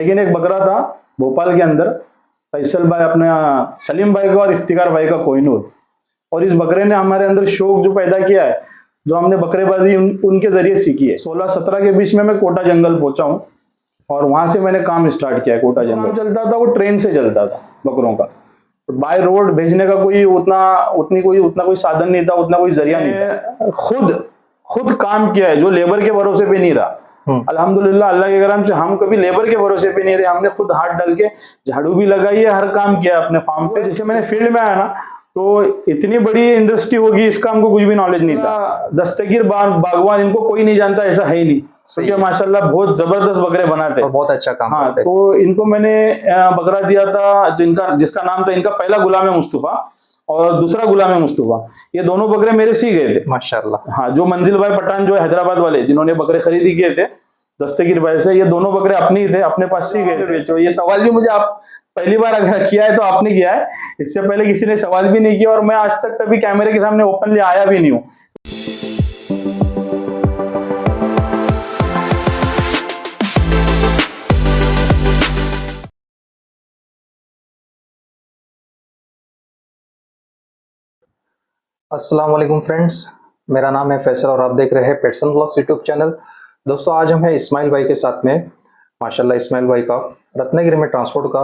लेकिन एक बकरा था भोपाल के अंदर, फैसल भाई अपना सलीम भाई का और इफ्तिकार भाई का कोहिनूर। और इस बकरे ने हमारे अंदर शौक जो पैदा किया है, जो हमने बकरेबाजी उनके जरिए सीखी है। 16-17 के बीच में मैं कोटा जंगल पहुंचा हूँ और वहां से मैंने काम स्टार्ट किया है। कोटा जंगल चलता था वो ट्रेन से चलता था बकरों का, बाय रोड भेजने का उतना कोई साधन नहीं था, उतना कोई जरिया नहीं था। खुद काम किया है, जो लेबर के भरोसे पे नहीं रहा। अल्हम्दुलिल्लाह, अल्लाह के करम से हम कभी लेबर के भरोसे पे नहीं रहे। हमने खुद हाथ डाल के झाड़ू भी लगाई है, हर काम किया अपने फार्म पे। जैसे मैंने फील्ड में आया ना, तो इतनी बड़ी इंडस्ट्री होगी, इसका हमको कुछ भी नॉलेज नहीं था। दस्तगीर बागवान, इनको कोई नहीं जानता, ऐसा है ही नहीं, क्योंकि माशाल्लाह बहुत जबरदस्त बकरे बनाते हैं, बहुत अच्छा काम करते हैं। तो इनको मैंने बकरा दिया था जिसका नाम था, इनका पहला गुलाम है मुस्तफा और दूसरा गुलाम है मुस्तफा। ये दोनों बकरे मेरे से ही गए थे माशाल्लाह। हाँ, जो मंजिल भाई पठान जो है हैदराबाद वाले, जिन्होंने बकरे खरीदी किए थे दस्तगीर भाई से, ये दोनों बकरे अपने ही थे, अपने पास से ही गए थे। तो ये सवाल भी मुझे आप पहली बार अगर किया है तो आपने किया है, इससे पहले किसी ने सवाल भी नहीं किया, और मैं आज तक कभी कैमरे के सामने ओपनली आया भी नहीं हूँ। अस्सलाम वालेकुम फ्रेंड्स, मेरा नाम है फैसल और आप देख रहे हैं pets and vlogs YouTube channel. दोस्तों, आज हम हैं इस्माइल भाई के साथ में। माशाल्लाह, इस्माइल भाई का रत्नागिरी में ट्रांसपोर्ट का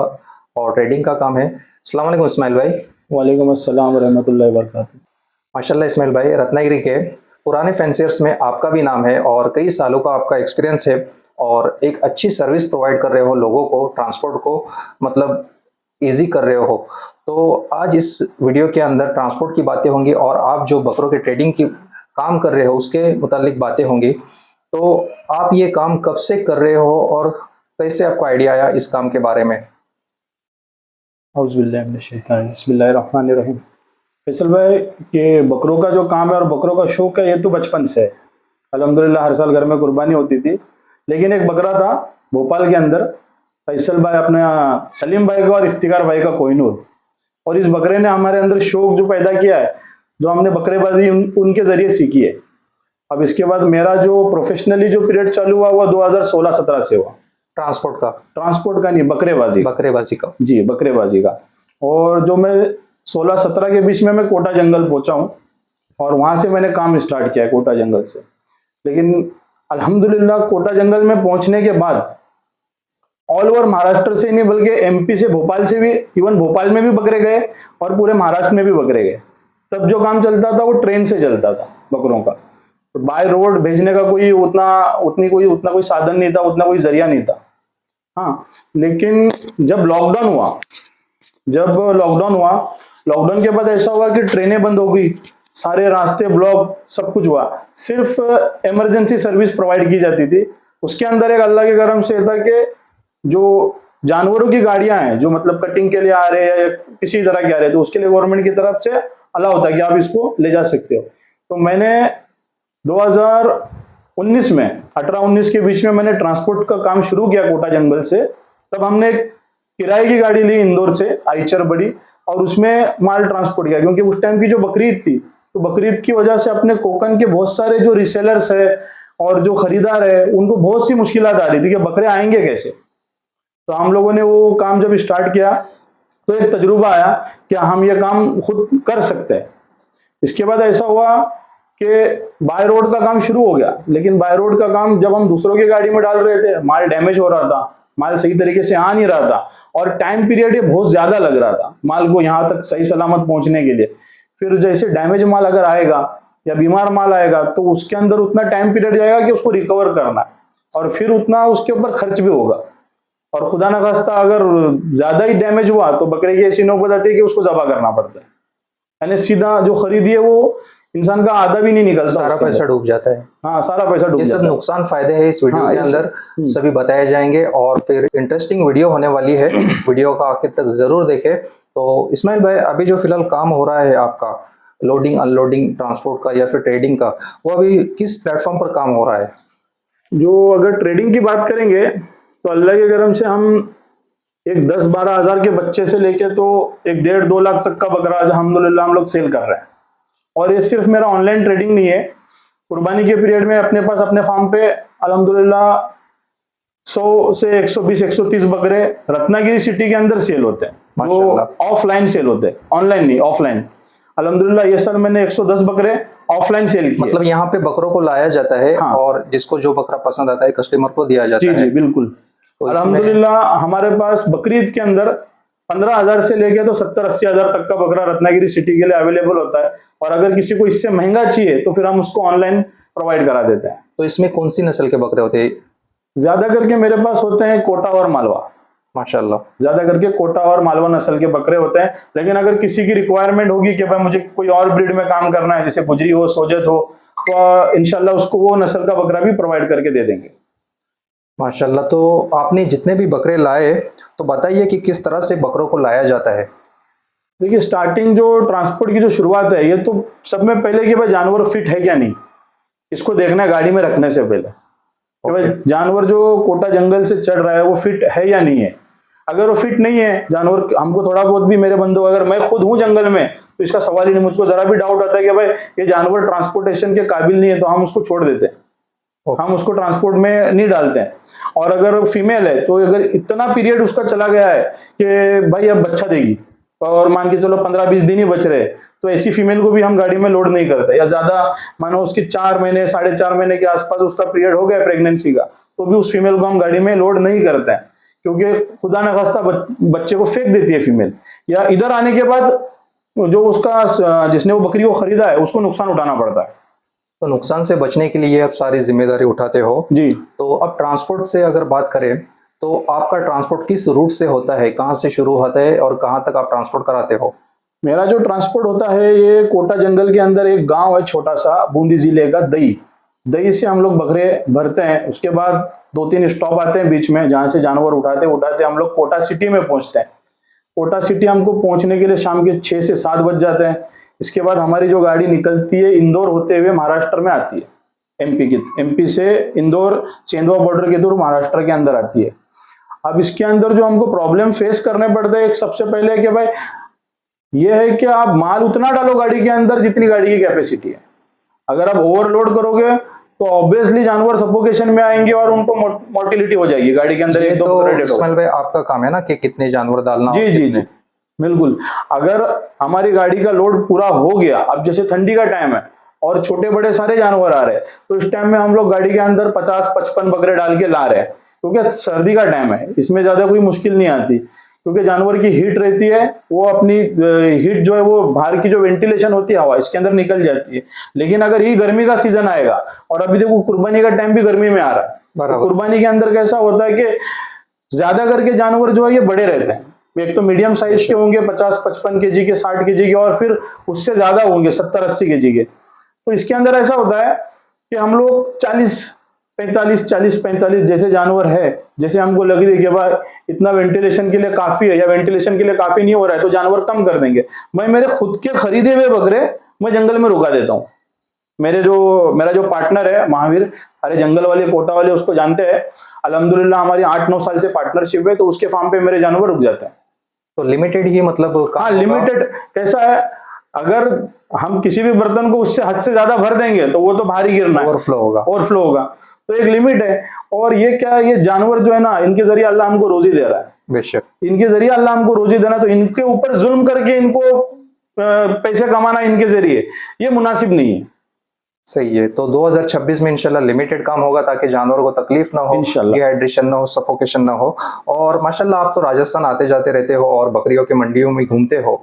और ट्रेडिंग का काम है। अस्सलाम वालेकुम इस्माइल भाई। वालेकुम अस्सलाम व रहमतुल्लाहि व बरकातहू। माशाल्लाह इस्माइल भाई, रत्नागिरी के पुराने फैंसियर्स में आपका भी नाम है और कई सालों का आपका एक्सपीरियंस है और एक अच्छी सर्विस प्रोवाइड कर रहे हो लोगों को, ट्रांसपोर्ट को मतलब ईजी कर रहे हो। तो आज इस वीडियो के अंदर ट्रांसपोर्ट की बातें होंगी और आप जो बकरों के ट्रेडिंग की काम कर रहे हो उसके मुतालिक बातें होंगी। तो आप ये काम कब से कर रहे हो और कैसे आपको आइडिया आया इस काम के बारे में? बिस्मिल्लाहिर्रहमानिर्रहीम। फैसल भाई, ये बकरों का जो काम है और बकरों का शौक है, ये तो बचपन से है। अल्हम्दुलिल्लाह, हर साल घर में कुर्बानी होती थी। लेकिन एक बकरा था भोपाल के अंदर, फैसल भाई अपना सलीम भाई का और इफ्तिकार भाई का कोहिनूर। और इस बकरे ने हमारे अंदर शौक जो पैदा किया है, जो हमने बकरेबाजी उनके जरिए सीखी है। अब इसके बाद मेरा जो प्रोफेशनली जो पीरियड चालू हुआ, वो 2016-17 से हुआ। ट्रांसपोर्ट का नहीं, बकरेबाजी का। जी, बकरेबाजी का। और जो मैं 16-17 के बीच में मैं कोटा जंगल पहुंचा हूँ और वहां से मैंने काम स्टार्ट किया है, कोटा जंगल से। लेकिन अल्हम्दुलिल्लाह, कोटा जंगल में पहुंचने के बाद ऑल ओवर महाराष्ट्र से नहीं बल्कि एमपी से, भोपाल से भी, इवन भोपाल में भी बकरे गए और पूरे महाराष्ट्र में भी बकरे गए। तब जो काम चलता था वो ट्रेन से चलता था बकरों का, तो बाय रोड भेजने का उतना कोई साधन नहीं था, उतना कोई जरिया नहीं था। हाँ, लेकिन जब लॉकडाउन हुआ, लॉकडाउन के बाद ऐसा हुआ कि ट्रेनें बंद हो गई, सारे रास्ते ब्लॉक, सब कुछ हुआ। सिर्फ इमरजेंसी सर्विस प्रोवाइड की जाती थी। उसके अंदर एक अल्लाह के करम से था कि जो जानवरों की गाड़ियां हैं, जो मतलब कटिंग के लिए आ रहे हैं या किसी तरह के आ रहे हैं, तो उसके लिए गवर्नमेंट की तरफ से अलाउ होता है कि आप इसको ले जा सकते हो। तो मैंने 2019 में, 18-19 के बीच में मैंने ट्रांसपोर्ट का काम शुरू किया कोटा जंगल से। तब हमने किराए की गाड़ी ली इंदौर से, आइचर बड़ी, और उसमें माल ट्रांसपोर्ट किया। क्योंकि उस टाइम की जो बकरीद थी, तो बकरीद की वजह से अपने कोकन के बहुत सारे जो रिसेलर्स है और जो खरीदार है, उनको बहुत सी मुश्किलात आ रही थी कि बकरे आएंगे कैसे। तो हम लोगों ने वो काम जब स्टार्ट किया तो एक तजुर्बा आया कि हम ये काम खुद कर सकते हैं। इसके बाद ऐसा हुआ कि बाय रोड का काम शुरू हो गया। लेकिन बाय रोड का काम जब हम दूसरों की गाड़ी में डाल रहे थे, माल डैमेज हो रहा था, माल सही तरीके से आ नहीं रहा था और टाइम पीरियड ये बहुत ज्यादा लग रहा था माल को यहाँ तक सही सलामत पहुंचने के लिए। फिर जैसे डैमेज माल अगर आएगा या बीमार माल आएगा तो उसके अंदर उतना टाइम पीरियड जाएगा कि उसको रिकवर करना है, और फिर उतना उसके ऊपर खर्च भी होगा। और खुदा न खास्ता अगर ज्यादा ही डैमेज हुआ तो बकरे की ऐसी नौबत आती है कि उसको जबा करना पड़ता है। यानी सीधा जो खरीदी है वो इंसान का आधा भी नहीं निकलता, सारा पैसा डूब जाता है। हाँ, सारा पैसा डूब ये सब नुकसान फायदे हैं इस वीडियो के अंदर सभी बताए जाएंगे और फिर इंटरेस्टिंग वीडियो होने वाली है। वीडियो का आखिर तक जरूर देखें। तो इस्माइल भाई, अभी जो फिलहाल काम हो रहा है आपका लोडिंग अनलोडिंग ट्रांसपोर्ट का या फिर ट्रेडिंग का, वो अभी किस प्लेटफॉर्म पर काम हो रहा है? जो अगर ट्रेडिंग की बात करेंगे तो अल्लाह के करम से हम एक 10-12 हज़ार के बच्चे से लेके तो एक 1.5-2 लाख तक का बकरा अल्हम्दुलिल्लाह हम लोग सेल कर रहे हैं। और ये सिर्फ मेरा ऑनलाइन ट्रेडिंग नहीं है। कुर्बानी के पीरियड में अपने पास अपने फार्म पे अल्हम्दुलिल्लाह 100 से 120 130 बकरे रत्नागिरी सिटी के अंदर सेल होते हैं, जो माशाल्लाह। ऑफलाइन सेल होते हैं, ऑनलाइन नहीं, ऑफलाइन। अल्हम्दुलिल्लाह ये साल मैंने 110 बकरे ऑफलाइन सेल किए। मतलब यहाँ पे बकरों को लाया जाता है हाँ। और जिसको जो बकरा पसंद आता है कस्टमर को दिया जाता जी है। जी बिल्कुल। तो इसमें अल्हम्दुलिल्लाह हमारे पास बकरीद के अंदर 15,000 से लेके तो 70-80 हजार तक का बकरा रत्नागिरी सिटी के लिए अवेलेबल होता है, और अगर किसी को इससे महंगा चाहिए तो फिर हम उसको ऑनलाइन प्रोवाइड करा देते हैं। तो इसमें कौन सी नस्ल के बकरे होते हैं? ज्यादा करके मेरे पास होते हैं कोटा और मालवा, माशाल्लाह। ज्यादा करके कोटा और मालवा नस्ल के बकरे होते हैं। लेकिन अगर किसी की रिक्वायरमेंट होगी कि भाई मुझे कोई और ब्रीड में काम करना है, जैसे गुजरी हो, सोजत हो, तो इंशाल्लाह उसको वो नस्ल का बकरा भी प्रोवाइड करके दे देंगे। माशाल्लाह। तो आपने जितने भी बकरे लाए तो बताइए कि किस तरह से बकरों को लाया जाता है? देखिए स्टार्टिंग जो ट्रांसपोर्ट की जो शुरुआत है, ये तो सब में पहले कि भाई जानवर फिट है क्या नहीं, इसको देखना है गाड़ी में रखने से पहले कि भाई जानवर जो कोटा जंगल से चढ़ रहा है वो फिट है या नहीं है। अगर वो फिट नहीं है जानवर, हमको थोड़ा बहुत भी, मेरे बंधु, अगर मैं खुद हूं जंगल में तो इसका सवाल ही नहीं, मुझको जरा भी डाउट आता है कि भाई ये जानवर ट्रांसपोर्टेशन के काबिल नहीं है, तो हम उसको छोड़ देते हैं, हम उसको ट्रांसपोर्ट में नहीं डालते हैं। और अगर फीमेल है तो अगर इतना पीरियड उसका चला गया है कि भाई अब बच्चा देगी और मान के चलो 15-20 दिन ही बच रहे, तो ऐसी फीमेल को भी हम गाड़ी में लोड नहीं करते। या ज्यादा मानो उसकी 4 महीने 4.5 महीने के आसपास उसका पीरियड हो गया प्रेगनेंसी का, तो भी उस फीमेल को हम गाड़ी में लोड नहीं करते हैं, क्योंकि खुदा न खास्ता बच्चे को फेंक देती है फीमेल, या इधर आने के बाद जो उसका जिसने वो बकरी को खरीदा है उसको नुकसान उठाना पड़ता है। तो नुकसान से बचने के लिए आप सारी जिम्मेदारी उठाते हो जी। तो अब ट्रांसपोर्ट से अगर बात करें तो आपका ट्रांसपोर्ट किस रूट से होता है, कहाँ से शुरू होता है और कहाँ तक आप ट्रांसपोर्ट कराते हो? मेरा जो ट्रांसपोर्ट होता है ये कोटा जंगल के अंदर एक गांव है छोटा सा, बूंदी जिले का दही, दही से हम लोग बकरे भरते हैं। उसके बाद 2-3 स्टॉप आते हैं बीच में, जहां से जानवर उठाते उठाते हम लोग कोटा सिटी में पहुंचते हैं। कोटा सिटी हमको पहुंचने के लिए शाम के 6 से 7 बज जाते हैं। इसके बाद हमारी जो गाड़ी निकलती है इंदौर होते हुए महाराष्ट्र में आती है, एमपी से इंदौर सेंधवा बॉर्डर के दूर महाराष्ट्र के अंदर आती है। अब इसके अंदर जो हमको प्रॉब्लम फेस करने पड़ते हैं, एक सबसे पहले कि भाई ये है कि आप माल उतना डालो गाड़ी के अंदर जितनी गाड़ी की कैपेसिटी है। अगर आप ओवरलोड करोगे तो ऑब्वियसली जानवर सफोकेशन में आएंगे और उनको मोर्टिलिटी हो जाएगी गाड़ी के अंदर। ये एक दो तो बकरे डेड हो इस्माइल भाई आपका काम है ना कि कितने जानवर डालना जी और जी कितने। जी बिल्कुल। अगर हमारी गाड़ी का लोड पूरा हो गया, अब जैसे ठंडी का टाइम है और छोटे बड़े सारे जानवर आ रहे हैं, तो इस टाइम में हम लोग गाड़ी के अंदर 50-55 बकरे डाल के ला रहे हैं, क्योंकि सर्दी का टाइम है, इसमें ज्यादा कोई मुश्किल नहीं आती, क्योंकि जानवर की हीट रहती है, वो अपनी हीट जो है वो बाहर की जो वेंटिलेशन होती है हवा इसके अंदर निकल जाती है। लेकिन अगर ये गर्मी का सीजन आएगा, और अभी देखो कुर्बानी का टाइम भी गर्मी में आ रहा है, तो कुर्बानी के अंदर कैसा होता है कि ज्यादा करके जानवर जो है ये बड़े रहते हैं। एक तो मीडियम साइज के होंगे 50-55 केजी के, 60 केजी के, और फिर उससे ज्यादा होंगे 70-80 केजी के। तो इसके अंदर ऐसा होता है कि हम लोग 40-45 जैसे जानवर है, जैसे हमको लग रही है कि भाई इतना वेंटिलेशन के लिए काफी है या वेंटिलेशन के लिए काफी नहीं हो रहा है, तो जानवर कम कर देंगे। मैं मेरे खुद के खरीदे हुए बकरे मैं जंगल में रुका देता हूँ। मेरा जो पार्टनर है महावीर, सारे जंगल वाले कोटा वाले उसको जानते हैं, अल्हम्दुलिल्लाह हमारी 8-9 साल से पार्टनरशिप है, तो उसके फार्म पे मेरे जानवर रुक जाते हैं। तो लिमिटेड ही मतलब हाँ लिमिटेड कैसा है, अगर हम किसी भी बर्तन को उससे हद से ज्यादा भर देंगे तो वो तो बाहर ही गिरना है, ओवरफ्लो होगा। तो एक लिमिट है। और ये क्या, ये जानवर जो है ना, इनके जरिए अल्लाह हमको रोजी दे रहा है, बेशक इनके जरिए अल्लाह हमको रोजी देना, तो इनके ऊपर जुल्म करके इनको पैसे कमाना इनके जरिए ये मुनासिब नहीं है। सही है। तो 2026 में इंशाल्लाह लिमिटेड काम होगा ताकि जानवरों को तकलीफ ना हो, डिहाइड्रेशन ना हो, सफोकेशन ना हो। और माशाल्लाह आप तो राजस्थान आते जाते रहते हो और बकरियों की मंडियों में घूमते हो,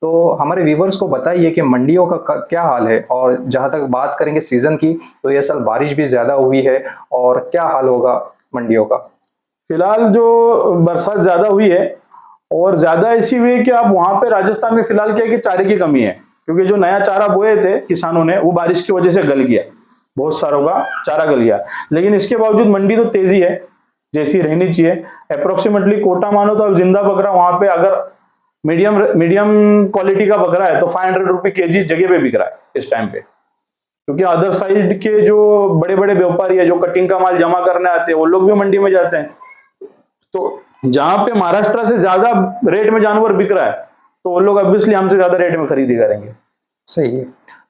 तो हमारे व्यूवर्स को बताइए कि मंडियों का क्या हाल है। और जहां तक बात करेंगे सीजन की, तो ये साल बारिश भी ज्यादा हुई है, और क्या हाल होगा मंडियों का? फिलहाल जो बरसात ज्यादा हुई है, और ज्यादा ऐसी हुई है कि अब वहां पे राजस्थान में फिलहाल क्या है कि चारे की कमी है, क्योंकि जो नया चारा बोए थे किसानों ने वो बारिश की वजह से गल गया, बहुत सारों का चारा गल गया। लेकिन इसके बावजूद मंडी तो तेजी है, जैसी रहनी चाहिए। अप्रोक्सीमेटली कोटा मानो तो अब जिंदा बकरा वहां पे अगर मीडियम क्वालिटी का बकरा है तो 500 रुपये केजी जगह पे बिक रहा है इस टाइम पे, क्योंकि अदर साइड के जो बड़े बड़े व्यापारी है जो कटिंग का माल जमा करने आते हैं वो लोग भी मंडी में जाते हैं। तो जहां पे महाराष्ट्र से ज्यादा रेट में जानवर बिक रहा है, तो वो लोग ऑब्वियसली हमसे ज्यादा रेट में खरीदी करेंगे। सही है।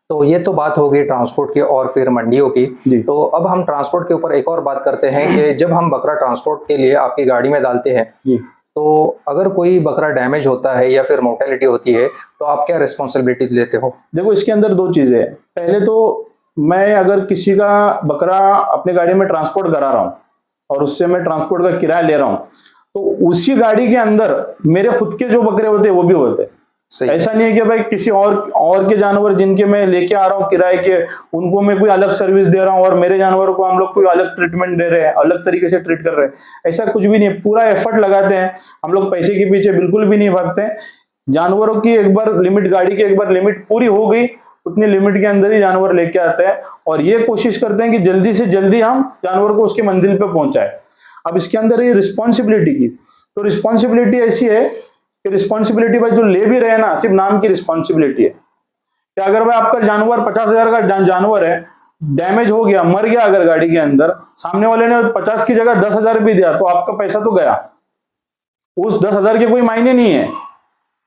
तो ये तो बात हो गई ट्रांसपोर्ट की और फिर मंडियों की। जी। तो अब हम ट्रांसपोर्ट के ऊपर एक और बात करते हैं कि जब हम बकरा ट्रांसपोर्ट के लिए आपकी गाड़ी में डालते हैं, जी। तो अगर कोई बकरा डैमेज होता है या फिर मोर्टेलिटी होती है, तो आप क्या रिस्पॉन्सिबिलिटी लेते हो? देखो, इसके अंदर दो चीजें हैं। पहले तो मैं अगर किसी का बकरा अपनी गाड़ी में ट्रांसपोर्ट करा रहा हूँ और उससे मैं ट्रांसपोर्ट का किराया ले रहा हूँ, तो उसी गाड़ी के अंदर मेरे खुद के जो बकरे होते हैं वो भी होते हैं। सही है। ऐसा नहीं है कि भाई किसी और के जानवर जिनके मैं लेके आ रहा हूँ किराए के, उनको मैं कोई अलग सर्विस दे रहा हूँ और मेरे जानवरों को हम लोग कोई अलग ट्रीटमेंट दे रहे हैं, अलग तरीके से ट्रीट कर रहे हैं। ऐसा कुछ भी नहीं है, पूरा एफर्ट लगाते हैं हम लोग, पैसे के पीछे बिल्कुल भी नहीं भागते। जानवरों की एक बार लिमिट, गाड़ी की एक बार लिमिट पूरी हो गई, उतनी लिमिट के अंदर ही जानवर लेके आते हैं और ये कोशिश करते हैं कि जल्दी से जल्दी हम जानवर को उसकी मंजिल पे पहुंचाए। अब इसके अंदर ये रिस्पॉन्सिबिलिटी की, तो रिस्पॉन्सिबिलिटी ऐसी है कि रिस्पॉन्सिबिलिटी भाई जो ले भी रहे ना, सिर्फ नाम की रिस्पॉन्सिबिलिटी है कि अगर भाई आपका जानवर 50,000 का जानवर है, डैमेज हो गया, मर गया अगर गाड़ी के अंदर, सामने वाले ने 50 की जगह 10,000 भी दिया, तो आपका पैसा तो गया, उस 10,000 के कोई मायने नहीं है,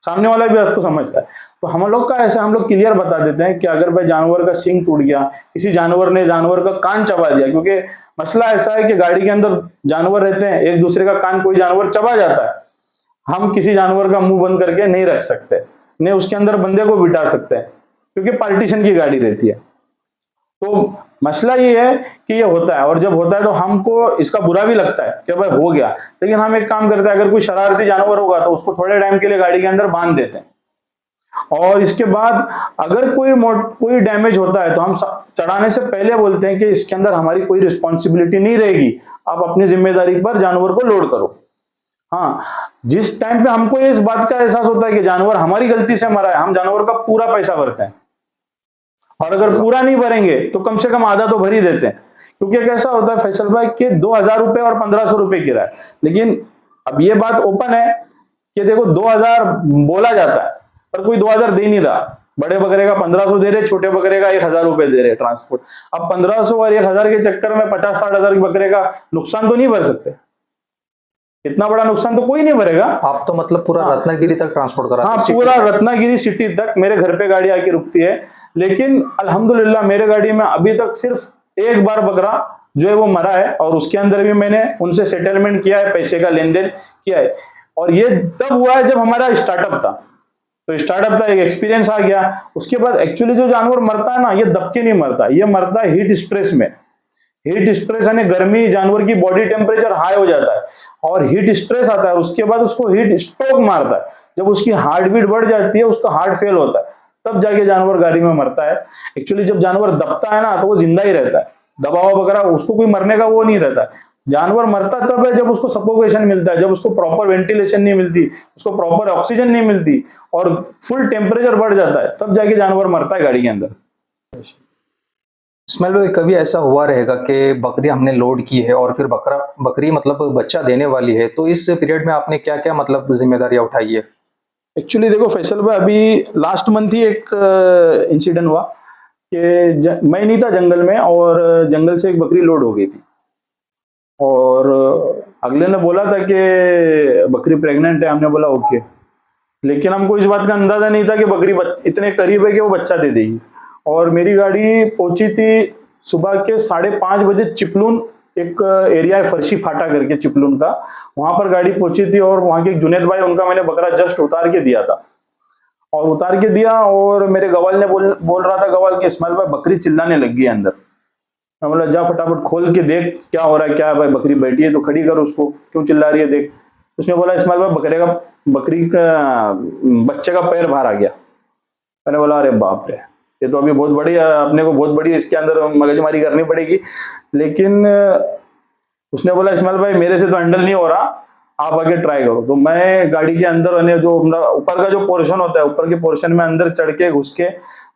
सामने वाला भी उसको समझता है। तो हम लोग का ऐसा, हम लोग क्लियर बता देते हैं कि अगर भाई जानवर का सींग टूट गया, किसी जानवर ने जानवर का कान चबा दिया, क्योंकि मसला ऐसा है कि गाड़ी के अंदर जानवर रहते हैं, एक दूसरे का कान कोई जानवर चबा जाता है, हम किसी जानवर का मुंह बंद करके नहीं रख सकते, नहीं उसके अंदर बंदे को बिठा सकते हैं, क्योंकि पार्टीशन की गाड़ी रहती है। तो मसला ये है कि ये होता है, और जब होता है तो हमको इसका बुरा भी लगता है कि भाई हो गया, लेकिन हम एक काम करते हैं, अगर कोई शरारती जानवर होगा तो उसको थोड़े टाइम के लिए गाड़ी के अंदर बांध देते हैं, और इसके बाद अगर कोई डैमेज होता है तो हम चढ़ाने से पहले बोलते हैं कि इसके अंदर हमारी कोई रिस्पॉन्सिबिलिटी नहीं रहेगी, आप अपनी जिम्मेदारी पर जानवर को लोड करो। हाँ, जिस टाइम पे हमको इस बात का एहसास होता है कि जानवर हमारी गलती से मरा है, हम जानवर का पूरा पैसा भरते हैं, और अगर पूरा नहीं भरेंगे तो कम से कम आधा तो भर ही देते हैं, क्योंकि कैसा होता है फैसल भाई कि 2,000 रुपए और 1,500 रुपए किराया, लेकिन अब ये बात ओपन है कि देखो 2,000 बोला जाता है पर कोई 2,000 दे नहीं रहा, बड़े बकरे का 1,500 दे रहे, छोटे बकरे का 1,000 रुपए दे रहे ट्रांसपोर्ट। अब 1,500 और 1,000 के चक्कर में 50-60 हजार बकरे का नुकसान तो नहीं भर सकते, इतना बड़ा नुकसान तो कोई नहीं भरेगा। आप तो मतलब पूरा रत्नागिरी तक ट्रांसपोर्ट कराते हैं? हाँ, पूरा रत्नागिरी सिटी तक मेरे घर पे गाड़ी आके रुकती है, लेकिन अल्हम्दुलिल्लाह मेरे गाड़ी में अभी तक सिर्फ एक बार बकरा जो है वो मरा है, और उसके अंदर भी मैंने उनसे सेटलमेंट किया है, पैसे का लेन देन किया है, और ये तब हुआ है जब हमारा स्टार्टअप था, तो स्टार्टअप का एक एक्सपीरियंस आ गया। उसके बाद एक्चुअली जो जानवर मरता है ना, ये दब के नहीं मरता, ये मरता है हीट स्ट्रेस में। हीट स्ट्रेस यानी गर्मी, जानवर की बॉडी टेम्परेचर हाई हो जाता है और हीट स्ट्रेस आता है, उसके बाद उसको हीट स्ट्रोक मारता है, जब उसकी हार्ट बीट बढ़ जाती है, उसका हार्ट फेल होता है, तब जाके जानवर गाड़ी में मरता है। एक्चुअली जब जानवर दबता है ना तो वो जिंदा ही रहता है, दबा हुआ बकरा, उसको कोई मरने का वो नहीं रहता है। जानवर मरता तब है जब उसको सफोकेशन मिलता है, जब उसको प्रॉपर वेंटिलेशन नहीं मिलती, उसको प्रॉपर ऑक्सीजन नहीं मिलती और फुल टेम्परेचर बढ़ जाता है, तब जाके जानवर मरता है गाड़ी के अंदर। इस्माइल भाई, कभी ऐसा हुआ रहेगा कि बकरी हमने लोड की है और फिर बकरी मतलब बच्चा देने वाली है, तो इस पीरियड में आपने क्या क्या मतलब जिम्मेदारियां उठाई है? एक्चुअली देखो फैसल भाई, अभी लास्ट मंथ ही एक इंसिडेंट हुआ कि मैं नहीं था जंगल में, और जंगल से एक बकरी लोड हो गई थी, और अगले ने बोला था कि बकरी प्रेग्नेंट है, हमने बोला ओके, लेकिन हमको इस बात का अंदाजा नहीं था कि बकरी इतने करीब है कि वो बच्चा दे देगी। और मेरी गाड़ी पहुंची थी सुबह के 5:30 बजे चिपलून, एक एरिया है फर्शी फाटा करके चिपलून का, वहां पर गाड़ी पहुंची थी, और वहां के एक जुनेद भाई, उनका मैंने बकरा जस्ट उतार के दिया था, और उतार के दिया, और मेरे गवाल ने बोल रहा था गवाल कि इस्माइल भाई बकरी चिल्लाने लग गई है अंदर। मैं बोला जा फटाफट खोल के देख क्या हो रहा है, क्या है भाई, बकरी बैठी है तो खड़ी कर उसको, क्यों चिल्ला रही है देख। उसने बोला इस्माइल भाई बकरी का बच्चे का पैर बाहर आ गया। मैंने बोला अरे बाप रे, ये तो अभी बहुत बड़ी, अपने को बहुत बड़ी इसके अंदर मगजमारी करनी पड़ेगी। लेकिन उसने बोला इस्माइल भाई मेरे से तो हैंडल नहीं हो रहा, आप आगे ट्राई करो। तो मैं गाड़ी के अंदर, जो ऊपर का जो पोर्शन होता है, ऊपर के पोर्शन में अंदर चढ़ के घुस के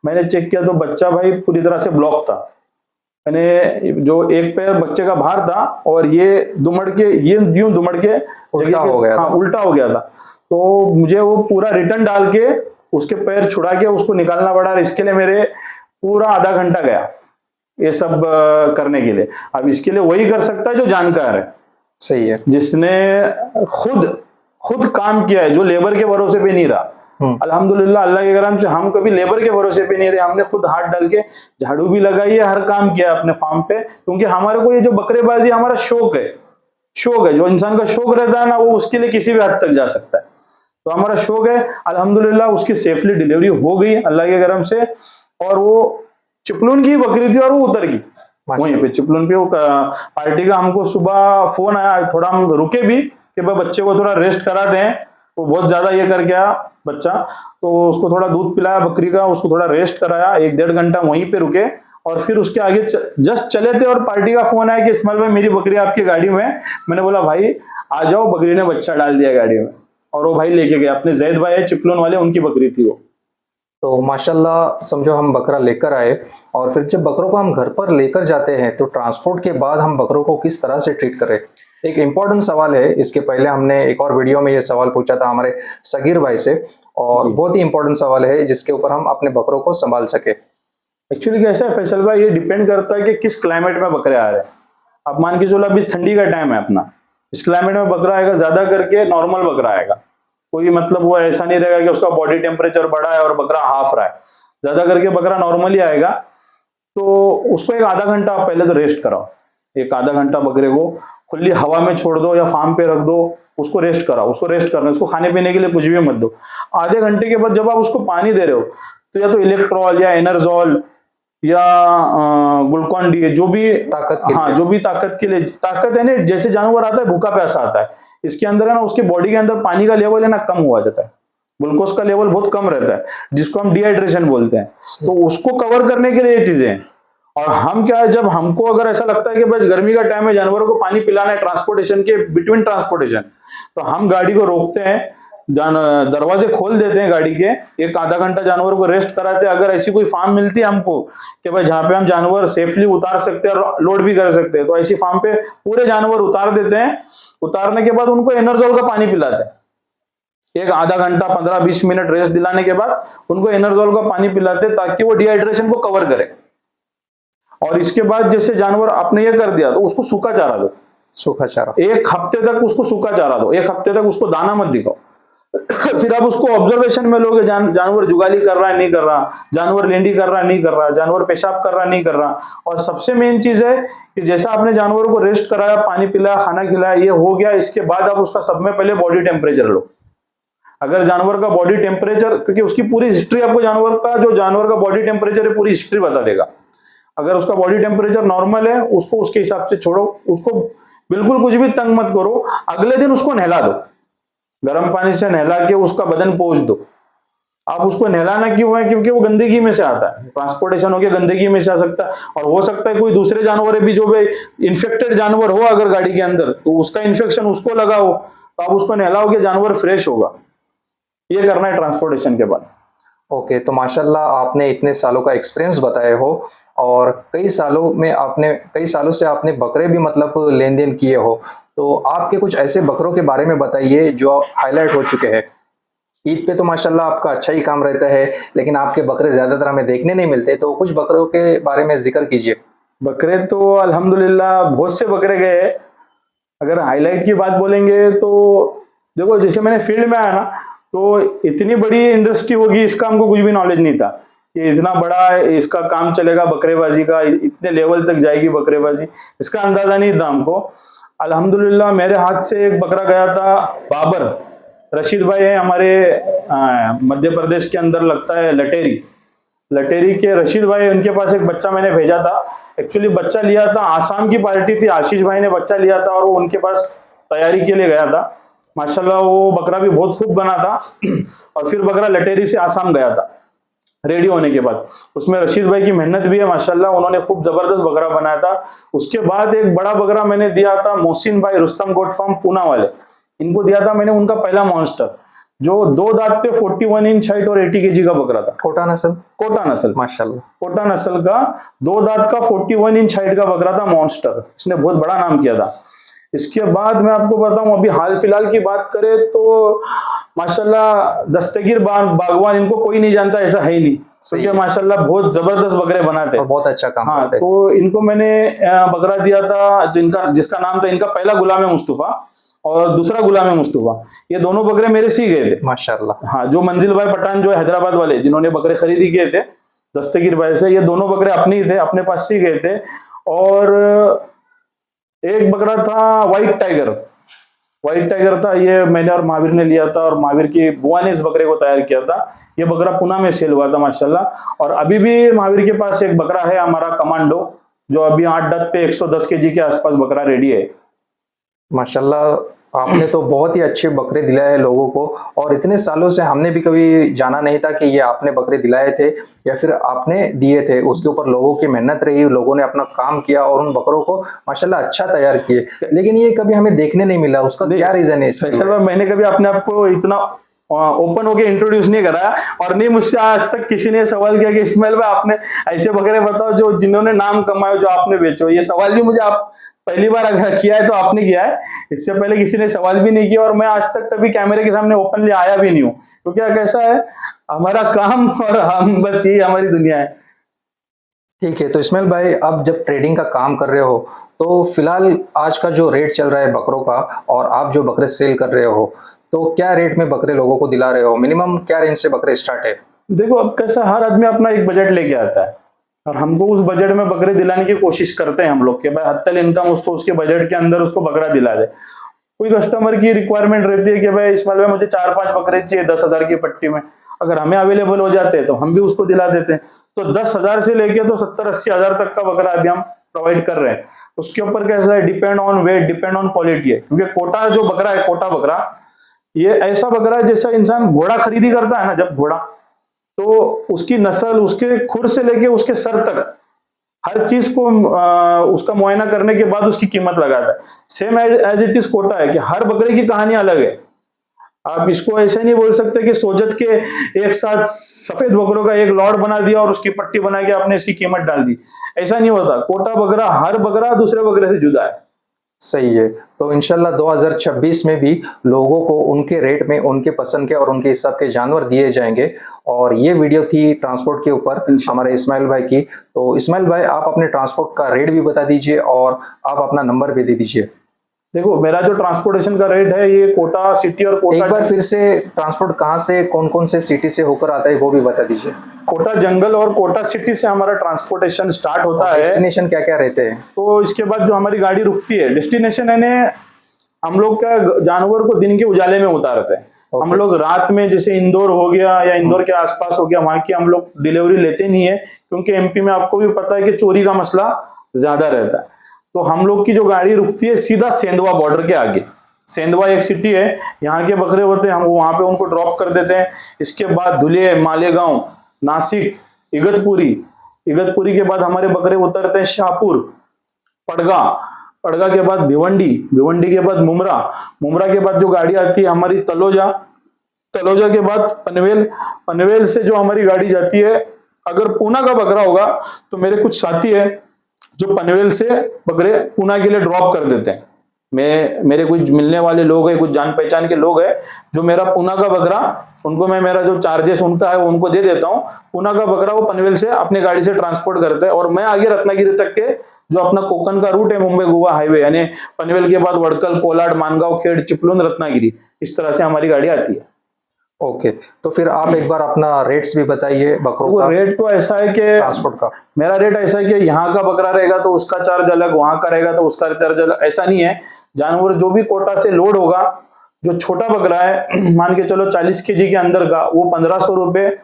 मैंने चेक किया, तो बच्चा भाई पूरी तरह से ब्लॉक था। मैंने जो एक पैर बच्चे का बाहर था, और ये दुमड़ के, ये यूं दुमड़ के उल्टा हो गया था। हाँ, उल्टा हो गया था। तो मुझे वो पूरा रिटर्न डाल के उसके पैर छुड़ा के उसको निकालना पड़ा, और इसके लिए मेरे पूरा आधा घंटा गया ये सब करने के लिए। अब इसके लिए वही कर सकता है जो जानकार है, सही है, जिसने खुद काम किया है, जो लेबर के भरोसे पे नहीं रहा। अल्हम्दुलिल्लाह अल्लाह के करम से हम कभी लेबर के भरोसे पे नहीं रहे, हमने खुद हाथ डाल के झाड़ू भी लगाई है, हर काम किया अपने फार्म पे, क्योंकि हमारे को ये जो बकरेबाजी हमारा शौक है, जो इंसान का शौक रहता है ना, वो उसके लिए किसी भी हद तक जा सकता है। तो हमारा शौक है, अल्हम्दुलिल्लाह उसकी सेफली डिलीवरी हो गई अल्लाह के करम से, और वो चिपलून की बकरी थी और वो उतर गई वहीं पे चिपलून पे। वो पार्टी का हमको सुबह फोन आया, थोड़ा हम रुके भी कि भाई बच्चे को थोड़ा रेस्ट कराते हैं, वो बहुत ज्यादा ये कर गया बच्चा, तो उसको थोड़ा दूध पिलाया बकरी का, उसको थोड़ा रेस्ट कराया, 1-1.5 घंटा वहीं पे रुके, और फिर उसके आगे जस्ट चले थे और पार्टी का फोन आया कि इस्माइल भाई मेरी बकरी आपकी गाड़ी में। मैंने बोला भाई आ जाओ, बकरी ने बच्चा डाल दिया गाड़ी में, और वो भाई लेके गए, अपने जैद भाई है चिपलून वाले, उनकी बकरी थी वो। तो माशाल्लाह समझो हम बकरा लेकर आए, और फिर जब बकरों को हम घर पर लेकर जाते हैं तो ट्रांसपोर्ट के बाद हम बकरों को किस तरह से ट्रीट करें। एक इम्पॉर्टेंट सवाल है, इसके पहले हमने एक और वीडियो में ये सवाल पूछा था हमारे सगीर भाई से, और बहुत ही इम्पोर्टेंट सवाल है जिसके ऊपर हम अपने बकरों को संभाल सके। एक्चुअली कैसा है फैसल भाई, ये डिपेंड करता है कि किस क्लाइमेट में बकरे आ रहे हैं। आप मान के चलो अभी ठंडी का टाइम है अपना, इस क्लाइमेट में बकरा आएगा ज्यादा करके नॉर्मल बकरा आएगा, कोई मतलब वो ऐसा नहीं रहेगा कि उसका बॉडी टेम्परेचर बढ़ा है और बकरा हाफ रहा है, ज्यादा करके बकरा नॉर्मली आएगा। तो उसको एक आधा घंटा आप पहले तो रेस्ट कराओ, एक आधा घंटा बकरे को खुली हवा में छोड़ दो या फार्म पे रख दो, उसको रेस्ट कराओ, उसको रेस्ट करना, उसको खाने पीने के लिए कुछ भी मत दो। आधे घंटे के बाद जब आप उसको पानी दे रहे हो तो या तो इलेक्ट्रॉल या एनर्जॉल या ग्लूकॉन डी, जो भी ताकत के हाँ, जो भी ताकत के लिए, ताकत है ना, जैसे जानवर आता है भूखा प्यासा आता है, इसके अंदर है ना, उसके बॉडी के अंदर पानी का लेवल है ना कम हुआ जाता है, ग्लूकोज का लेवल बहुत कम रहता है, जिसको हम डिहाइड्रेशन बोलते हैं। तो उसको कवर करने के लिए ये चीजें हैं। और हम क्या है, जब हमको अगर ऐसा लगता है कि बस गर्मी का टाइम है, जानवरों को पानी पिलाना है ट्रांसपोर्टेशन के बिटवीन ट्रांसपोर्टेशन, तो हम गाड़ी को रोकते हैं, दरवाजे खोल देते हैं गाड़ी के, एक आधा घंटा जानवर को रेस्ट कराते हैं। अगर ऐसी कोई फार्म मिलती है हमको कि भाई जहाँ पे हम जानवर सेफली उतार सकते हैं और लोड भी कर सकते हैं, तो ऐसी फार्म पे पूरे जानवर उतार देते हैं। उतारने के बाद उनको एनर्जॉल का पानी पिलाते हैं, एक आधा घंटा 15-20 मिनट रेस्ट दिलाने के बाद उनको एनर्जॉल का पानी पिलाते हैं, ताकि वो डिहाइड्रेशन को कवर करे। और इसके बाद जैसे जानवर आपने ये कर दिया तो उसको सूखा चारा दो, सूखा चारा 1 हफ्ते तक उसको सूखा चारा दो, 1 हफ्ते तक उसको दाना मत दिखाओ। फिर आप उसको ऑब्जर्वेशन में लोगे, जानवर जुगाली कर रहा है नहीं कर रहा, जानवर लेंडी कर रहा है नहीं कर रहा, जानवर पेशाब कर रहा है नहीं कर रहा। और सबसे मेन चीज है कि जैसा आपने जानवर को रेस्ट कराया, पानी पिलाया, खाना खिलाया, ये हो गया, इसके बाद आप उसका सब में पहले बॉडी टेम्परेचर लो। अगर जानवर का बॉडी टेम्परेचर, क्योंकि उसकी पूरी हिस्ट्री आपको जानवर का बॉडी टेम्परेचर है पूरी हिस्ट्री बता देगा। अगर उसका बॉडी टेम्परेचर नॉर्मल है, उसको उसके हिसाब से छोड़ो, उसको बिल्कुल कुछ भी तंग मत करो। अगले दिन उसको नहला दो, गर्म पानी से नहला के उसका बदन पोंछ दो। आप उसको नहलाना क्यों है, क्योंकि वो गंदगी में से आता है, ट्रांसपोर्टेशन हो गया, गंदगी में से आ सकता है, और हो सकता है कोई दूसरे जानवर भी जो इन्फेक्टेड जानवर हो अगर गाड़ी के अंदर, तो उसका इन्फेक्शन उसको लगा हो, तो आप उसको नहलाओगे, जानवर फ्रेश होगा। ये करना है ट्रांसपोर्टेशन के बाद। ओके, तो माशाल्लाह आपने इतने सालों का एक्सपीरियंस बताए हो, और कई सालों से आपने बकरे भी मतलब लेन देन किए हो, तो आपके कुछ ऐसे बकरों के बारे में बताइए जो हाईलाइट हो चुके हैं। ईद पे तो माशाल्लाह आपका अच्छा ही काम रहता है, लेकिन आपके बकरे ज्यादातर हमें देखने नहीं मिलते, तो कुछ बकरों के बारे में जिक्र कीजिए। बकरे तो अल्हम्दुलिल्लाह बहुत से बकरे गए हैं। अगर हाईलाइट की बात बोलेंगे तो देखो, जैसे मैंने फील्ड में आया ना, तो इतनी बड़ी इंडस्ट्री होगी इसका हमको कुछ भी नॉलेज नहीं था कि इतना बड़ा इसका काम चलेगा बकरेबाजी का, इतने लेवल तक जाएगी बकरेबाजी, इसका अंदाजा नहीं था हमको। अल्हम्दुलिल्लाह मेरे हाथ से एक बकरा गया था, बाबर रशीद भाई है हमारे मध्य प्रदेश के अंदर लगता है, लटेरी के रशीद भाई, उनके पास एक बच्चा मैंने भेजा था। एक्चुअली बच्चा लिया था, आसाम की पार्टी थी, आशीष भाई ने बच्चा लिया था और वो उनके पास तैयारी के लिए गया था। माशाल्लाह वो बकरा भी बहुत खूब बना था। और फिर बकरा लटेरी से आसाम गया था रेडी होने के बाद, उसमें रशीद भाई की मेहनत भी है माशाल्लाह, उन्होंने खूब जबरदस्त बकरा बनाया था। उसके बाद एक बड़ा बकरा मैंने दिया था मोहसिन भाई रुस्तम गोट फार्म पूना वाले, इनको दिया था मैंने उनका पहला मॉन्स्टर, जो 2 दांत पे 41 इंच हाइट और 80 kg का बकरा था। कोटा नस्ल माशाल्लाह, कोटा नस्ल का 2 दांत का 41 इंच हाइट का बकरा था मॉन्स्टर, इसने बहुत बड़ा नाम किया था। इसके बाद मैं आपको बताऊं, अभी हाल फिलहाल की बात करें तो माशाल्लाह दस्तगीर बागवान, इनको कोई नहीं जानता ऐसा है ही नहीं, क्योंकि माशाल्लाह बहुत जबरदस्त बकरे बनाते हैं, बहुत अच्छा काम करते हैं। तो इनको मैंने बकरा दिया था जिसका नाम था, इनका पहला गुलाम है मुस्तफा, और दूसरा गुलाम है मुस्तफा। ये दोनों बकरे मेरे से ही गए थे। माशाल्लाह। हाँ, जो मंजिल भाई पठान जो है हैदराबाद वाले, जिन्होंने बकरे खरीदी किए थे दस्तगीर भाई से, ये दोनों बकरे अपने ही थे, अपने पास से ही गए थे। और एक बकरा था व्हाइट टाइगर, व्हाइट टाइगर था, ये मैंने और महावीर ने लिया था, और महावीर की बुआ ने इस बकरे को तैयार किया था। ये बकरा पुणे में सेल हुआ था माशाल्लाह। और अभी भी महावीर के पास एक बकरा है हमारा कमांडो, जो अभी 8 दांत पे 110 केजी के आसपास बकरा रेडी है। माशाल्लाह, आपने तो बहुत ही अच्छे बकरे दिलाए लोगों को, और इतने सालों से हमने भी कभी जाना नहीं था कि ये आपने बकरे दिलाए थे या फिर आपने दिए थे। उसके ऊपर लोगों की मेहनत रही, लोगों ने अपना काम किया और उन बकरों को माशाल्लाह अच्छा तैयार किए, लेकिन ये कभी हमें देखने नहीं मिला। उसका क्या रीजन है? फैसल भाई, मैंने कभी अपने आप को इतना ओपन होके इंट्रोड्यूस नहीं करा, और नहीं मुझसे आज तक किसी ने सवाल किया कि इस्माइल भाई आपने ऐसे बकरे बताओ जो जिन्होंने नाम कमाए, जो आपने बेचो। ये सवाल भी मुझे आप पहली बार अगर किया है तो आपने किया है, इससे पहले किसी ने सवाल भी नहीं किया। और मैं आज तक कभी कैमरे के सामने ओपनली आया भी नहीं हूँ, क्योंकि कैसा है हमारा काम और हम बस यही हमारी दुनिया है। ठीक है, तो इस्माइल भाई अब जब ट्रेडिंग का काम कर रहे हो तो फिलहाल आज का जो रेट चल रहा है बकरों का, और आप जो बकरे सेल कर रहे हो, तो क्या रेट में बकरे लोगों को दिला रहे हो? मिनिमम क्या रेंज से बकरे स्टार्ट है? देखो, अब कैसा हर आदमी अपना एक बजट लेके आता है, और हमको उस बजट में बकरे दिलाने की कोशिश करते हैं हम लोग कि भाई हत्तल इनकम उसको उसके बजट के अंदर उसको बकरा दिला दे। कोई कस्टमर की रिक्वायरमेंट रहती है कि भाई इस्माइल भाई मुझे 4-5 बकरे चाहिए 10,000 की पट्टी में, अगर हमें अवेलेबल हो जाते हैं तो हम भी उसको दिला देते हैं। तो 10,000 से लेके तो 70-80 हजार तक का बकरा अभी हम प्रोवाइड कर रहे हैं। उसके ऊपर कैसा है, depend on weight, depend on quality है, क्योंकि कोटा जो बकरा है, कोटा बकरा, ये ऐसा बकरा है जैसा इंसान घोड़ा खरीदी करता है ना, जब घोड़ा, तो उसकी नस्ल, उसके खुर से लेके उसके सर तक हर चीज को उसका मुआयना करने के बाद उसकी कीमत लगाता है। Same as it is quota है कि हर बकरे की कहानी अलग है। आप इसको ऐसे नहीं बोल सकते कि सोजत के एक साथ सफेद बकरों का एक लॉट बना दिया और उसकी पट्टी बना के आपने इसकी कीमत डाल दी, ऐसा नहीं होता। कोटा बकरा, हर बकरा दूसरे बकरे से जुदा है। सही है, तो इंशाल्लाह 2026 में भी लोगों को उनके रेट में, उनके पसंद के और उनके हिसाब के जानवर दिए जाएंगे। और ये वीडियो थी ट्रांसपोर्ट के ऊपर हमारे इस्माइल भाई की। तो इस्माइल भाई, आप अपने ट्रांसपोर्ट का रेट भी बता दीजिए और आप अपना नंबर भी दे दीजिए। देखो, मेरा जो ट्रांसपोर्टेशन का रेट है, ये कोटा सिटी और कोटा, एक बार फिर से ट्रांसपोर्ट कहाँ से, कौन कौन से सिटी से होकर आता है वो भी बता दीजिए। कोटा जंगल और कोटा सिटी से हमारा ट्रांसपोर्टेशन स्टार्ट होता है। डेस्टिनेशन क्या क्या रहते हैं? तो इसके बाद जो हमारी गाड़ी रुकती है, डेस्टिनेशन यानी हम लोग का जानवर को दिन के उजाले में उतारते हैं। हम लोग रात में, जैसे इंदौर हो गया या इंदौर के आसपास हो गया, वहां की हम लोग डिलीवरी लेते नहीं है, क्योंकि एमपी में आपको भी पता है कि चोरी का मसला ज्यादा रहता है। तो हम लोग की जो गाड़ी रुकती है सीधा सेंधवा बॉर्डर के आगे। सेंधवा एक सिटी है, यहाँ के बकरे होते हैं, हम वहां पे उनको ड्रॉप कर देते हैं। इसके बाद धुलिया, मालेगांव, नासिक, इगतपुरी, इगतपुरी के बाद हमारे बकरे उतरते हैं शाहपुर, पड़गा, पड़गा के बाद भिवंडी, भिवंडी के बाद मुमरा, मुमरा के बाद जो गाड़ी आती है हमारी तलोजा, तलोजा के बाद पनवेल, पनवेल से जो हमारी गाड़ी जाती है, अगर पूना का बकरा होगा तो मेरे कुछ साथी है जो पनवेल से बकरे पूना के लिए ड्रॉप कर देते हैं। मेरे कुछ मिलने वाले लोग हैं, कुछ जान पहचान के लोग हैं, जो मेरा पूना का बकरा, उनको मैं मेरा जो चार्जेस उनका है वो उनको दे देता हूँ। पूना का बकरा वो पनवेल से अपने गाड़ी से ट्रांसपोर्ट करते हैं, और मैं आगे रत्नागिरी तक के जो अपना कोकण का रूट है, मुंबई गोवा हाईवे, यानी पनवेल के बाद वड़कल, कोलाड, मानगांव, खेड़, चिपलून, रत्नागिरी, इस तरह से हमारी गाड़ी आती है। ओके, तो फिर आप एक बार अपना रेट्स भी बताइए बकरों का। रेट तो ऐसा है कि ट्रांसपोर्ट का मेरा रेट ऐसा है कि यहाँ का बकरा रहेगा तो उसका चार्ज अलग, वहां का रहेगा तो उसका चार्ज अलग, ऐसा नहीं है। जानवर जो भी कोटा से लोड होगा, जो छोटा बकरा है मान के चलो 40 केजी के अंदर का, वो 1500 रुपए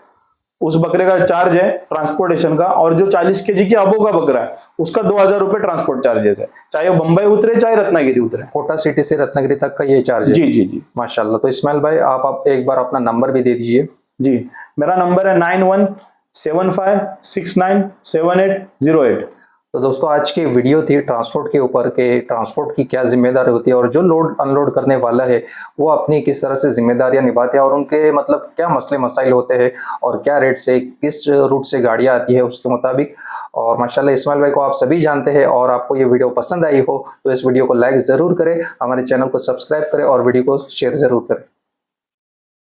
उस बकरे का चार्ज है ट्रांसपोर्टेशन का। और जो 40 केजी के अबो का बकरा है उसका 2000 रुपए ट्रांसपोर्ट चार्जेस है, चाहे वो बंबई उतरे चाहे रत्नागिरी उतरे। कोटा सिटी से रत्नागिरी तक का ये चार्ज है? जी जी जी, माशाल्लाह। तो इस्माइल भाई, आप एक बार अपना नंबर भी दे दीजिए। जी, मेरा नंबर है 9175697808। तो दोस्तों, आज की वीडियो थी ट्रांसपोर्ट के ऊपर के ट्रांसपोर्ट की क्या जिम्मेदारी होती है, और जो लोड अनलोड करने वाला है वो अपनी किस तरह से जिम्मेदारियां निभाते हैं, और उनके मतलब क्या मसले मसाइल होते हैं, और क्या रेट से, किस रूट से गाड़ियां आती है उसके मुताबिक। और माशाल्लाह इस्माइल भाई को आप सभी जानते हैं, और आपको ये वीडियो पसंद आई हो तो इस वीडियो को लाइक ज़रूर करें, हमारे चैनल को सब्सक्राइब करें और वीडियो को शेयर ज़रूर करें।